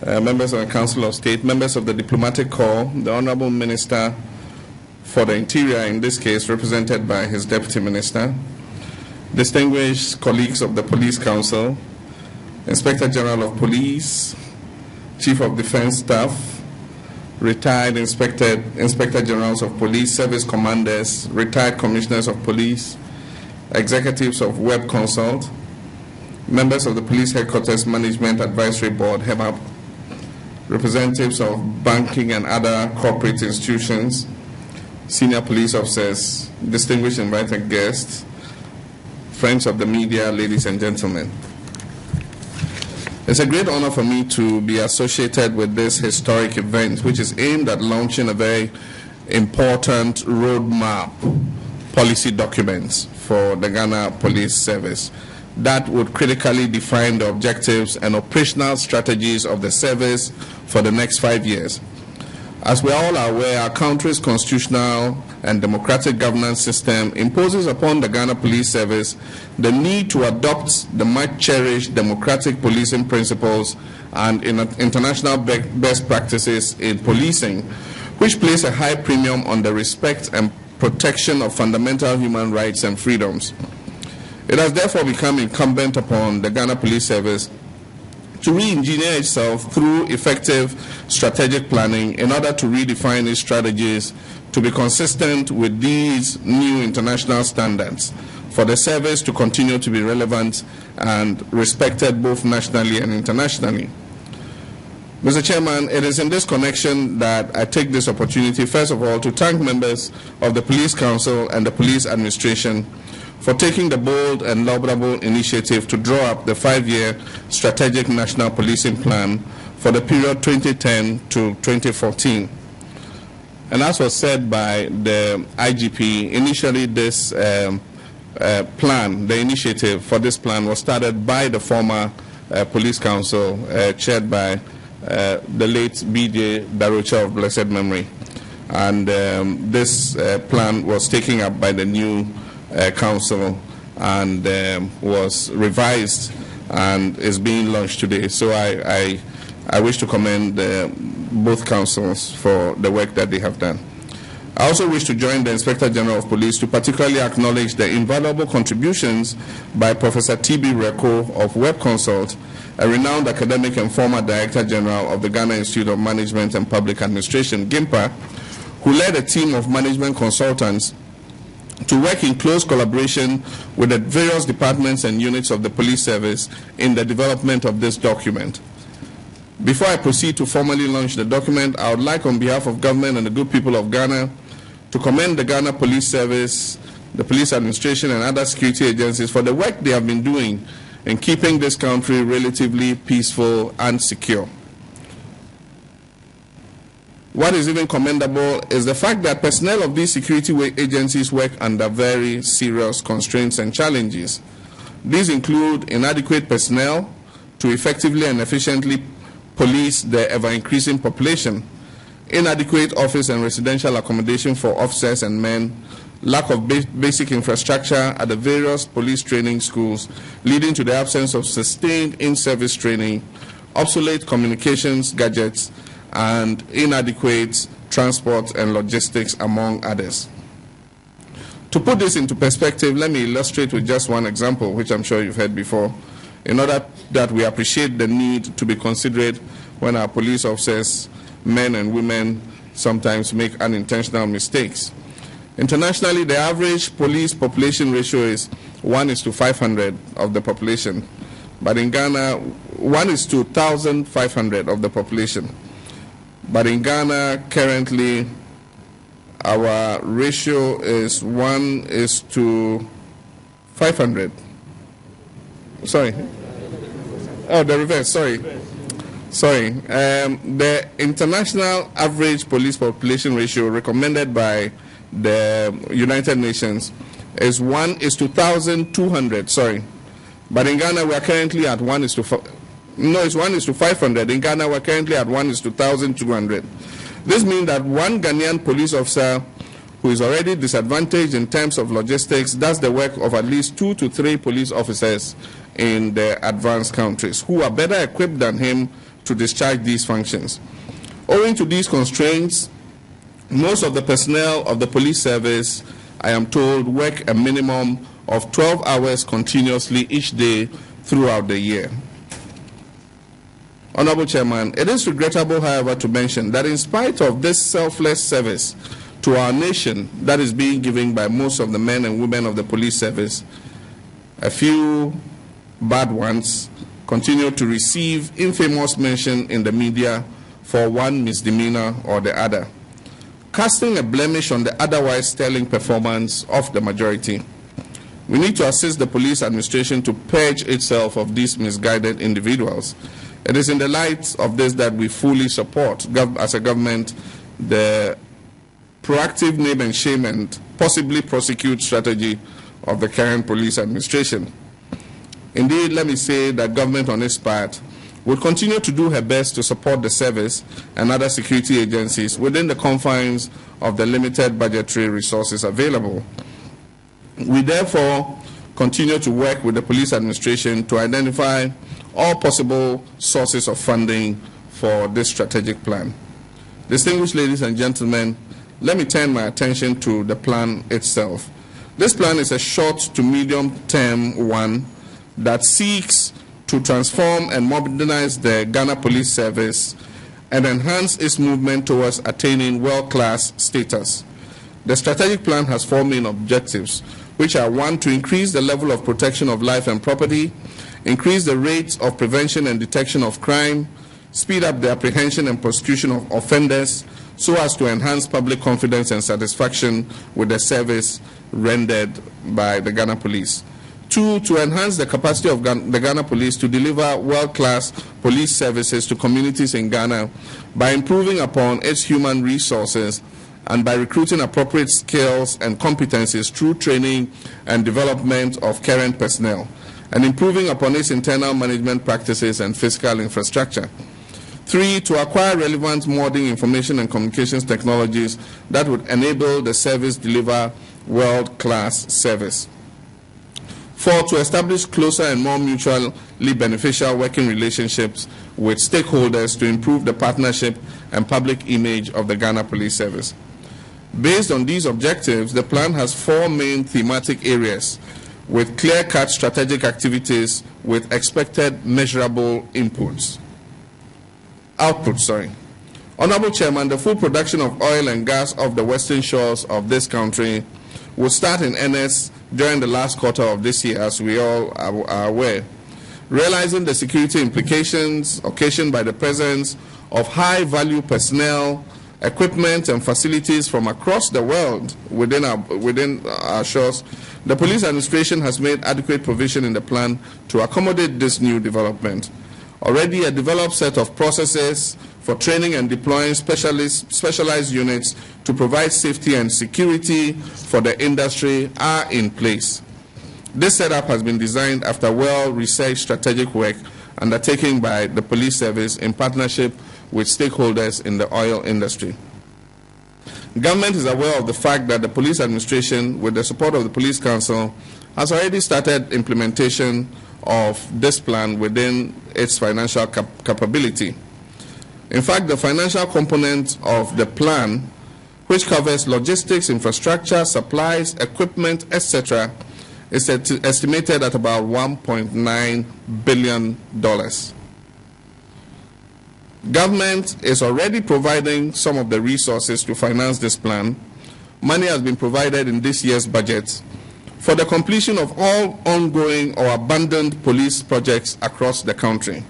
members of the Council of State, members of the Diplomatic Corps, the Honorable Minister for the Interior, in this case represented by his Deputy Minister, distinguished colleagues of the Police Council, Inspector General of Police, Chief of Defense Staff, retired Inspector Generals of Police, Service Commanders, retired Commissioners of Police, executives of Web Consult, members of the Police Headquarters Management Advisory Board, HEMAP, representatives of banking and other corporate institutions, senior police officers, distinguished invited guests, friends of the media, ladies and gentlemen. It's a great honor for me to be associated with this historic event, which is aimed at launching a very important roadmap policy documents for the Ghana Police Service that would critically define the objectives and operational strategies of the service for the next 5 years. As we are all aware, our country's constitutional and democratic governance system imposes upon the Ghana Police Service the need to adopt the much-cherished democratic policing principles and international best practices in policing, which place a high premium on the respect and protection of fundamental human rights and freedoms. It has therefore become incumbent upon the Ghana Police Service to re-engineer itself through effective strategic planning in order to redefine its strategies to be consistent with these new international standards for the service to continue to be relevant and respected both nationally and internationally. Mr. Chairman, it is in this connection that I take this opportunity, first of all, to thank members of the Police Council and the Police Administration for taking the bold and laudable initiative to draw up the 5-year strategic national policing plan for the period 2010 to 2014. And as was said by the IGP, initially this plan, the initiative for this plan was started by the former Police Council, chaired by the late BJ Darocha of blessed memory. And this plan was taken up by the new council and was revised and is being launched today. So I wish to commend both councils for the work that they have done. I also wish to join the Inspector General of Police to particularly acknowledge the invaluable contributions by Professor T.B. Reko of Web Consult, a renowned academic and former Director General of the Ghana Institute of Management and Public Administration, GIMPA, who led a team of management consultants to work in close collaboration with the various departments and units of the police service in the development of this document. Before I proceed to formally launch the document, I would like, on behalf of government and the good people of Ghana, to commend the Ghana Police Service, the Police Administration, and other security agencies for the work they have been doing in keeping this country relatively peaceful and secure. What is even commendable is the fact that personnel of these security agencies work under very serious constraints and challenges. These include inadequate personnel to effectively and efficiently police the ever-increasing population, inadequate office and residential accommodation for officers and men, lack of basic infrastructure at the various police training schools, leading to the absence of sustained in-service training, obsolete communications gadgets, and inadequate transport and logistics, among others. To put this into perspective, let me illustrate with just one example, which I'm sure you've heard before, in order that we appreciate the need to be considerate when our police officers, men and women, sometimes make unintentional mistakes. Internationally, the average police population ratio is 1:500 of the population, but in Ghana, 1:1,500 of the population. But in Ghana, currently, our ratio is 1:500. Sorry. Oh, the reverse, sorry. The international average police population ratio recommended by the United Nations is 1:1,200, sorry. But in Ghana, we are currently at 1:500. No, it's 1:500. In Ghana, we're currently at 1:1,200. This means that one Ghanaian police officer who is already disadvantaged in terms of logistics does the work of at least 2 to 3 police officers in the advanced countries who are better equipped than him to discharge these functions. Owing to these constraints, most of the personnel of the police service, I am told, work a minimum of 12 hours continuously each day throughout the year. Honorable Chairman, it is regrettable, however, to mention that in spite of this selfless service to our nation that is being given by most of the men and women of the police service, a few bad ones continue to receive infamous mention in the media for one misdemeanor or the other, casting a blemish on the otherwise sterling performance of the majority. We need to assist the police administration to purge itself of these misguided individuals. It is in the light of this that we fully support, as a government, the proactive name and shame and possibly prosecute strategy of the current police administration. Indeed, let me say that government on its part will continue to do her best to support the service and other security agencies within the confines of the limited budgetary resources available. We therefore continue to work with the police administration to identify all possible sources of funding for this strategic plan. Distinguished ladies and gentlemen, let me turn my attention to the plan itself. This plan is a short to medium-term one that seeks to transform and modernize the Ghana Police Service and enhance its movement towards attaining world-class status. The strategic plan has 4 main objectives, which are: 1, to increase the level of protection of life and property, increase the rates of prevention and detection of crime, speed up the apprehension and prosecution of offenders so as to enhance public confidence and satisfaction with the service rendered by the Ghana Police. 2, to enhance the capacity of the Ghana Police to deliver world-class police services to communities in Ghana by improving upon its human resources and by recruiting appropriate skills and competencies through training and development of current personnel, and improving upon its internal management practices and fiscal infrastructure. 3, to acquire relevant modern information and communications technologies that would enable the service deliver world-class service. 4, to establish closer and more mutually beneficial working relationships with stakeholders to improve the partnership and public image of the Ghana Police Service. Based on these objectives, the plan has 4 main thematic areas with clear-cut strategic activities with expected measurable outputs. Honorable Chairman, the full production of oil and gas off the western shores of this country will start in earnest during the last quarter of this year, as we all are aware. Realizing the security implications occasioned by the presence of high-value personnel, equipment and facilities from across the world within our shores, the police administration has made adequate provision in the plan to accommodate this new development. Already a developed set of processes for training and deploying specialized units to provide safety and security for the industry are in place. This setup has been designed after well-researched strategic work undertaken by the police service in partnership with stakeholders in the oil industry. Government is aware of the fact that the police administration, with the support of the Police Council, has already started implementation of this plan within its financial capability. In fact, the financial component of the plan, which covers logistics, infrastructure, supplies, equipment, etc., is estimated at about $1.9 billion. Government is already providing some of the resources to finance this plan. Money has been provided in this year's budget for the completion of all ongoing or abandoned police projects across the country.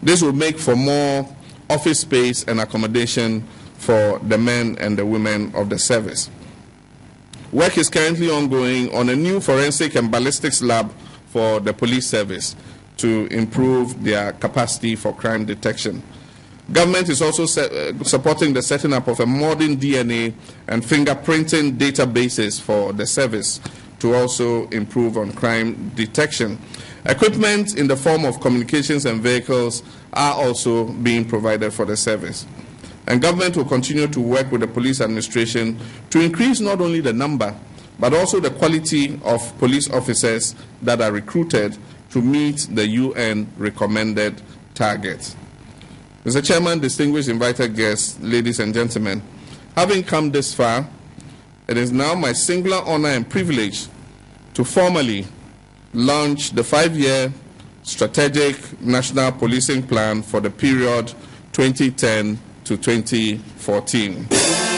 This will make for more office space and accommodation for the men and the women of the service. Work is currently ongoing on a new forensic and ballistics lab for the police service to improve their capacity for crime detection. Government is also supporting the setting up of a modern DNA and fingerprinting databases for the service to also improve on crime detection. Equipment in the form of communications and vehicles are also being provided for the service. And government will continue to work with the police administration to increase not only the number, but also the quality of police officers that are recruited to meet the UN recommended targets. Mr. Chairman, distinguished invited guests, ladies and gentlemen, having come this far, it is now my singular honor and privilege to formally launch the 5-year strategic national policing plan for the period 2010 to 2014.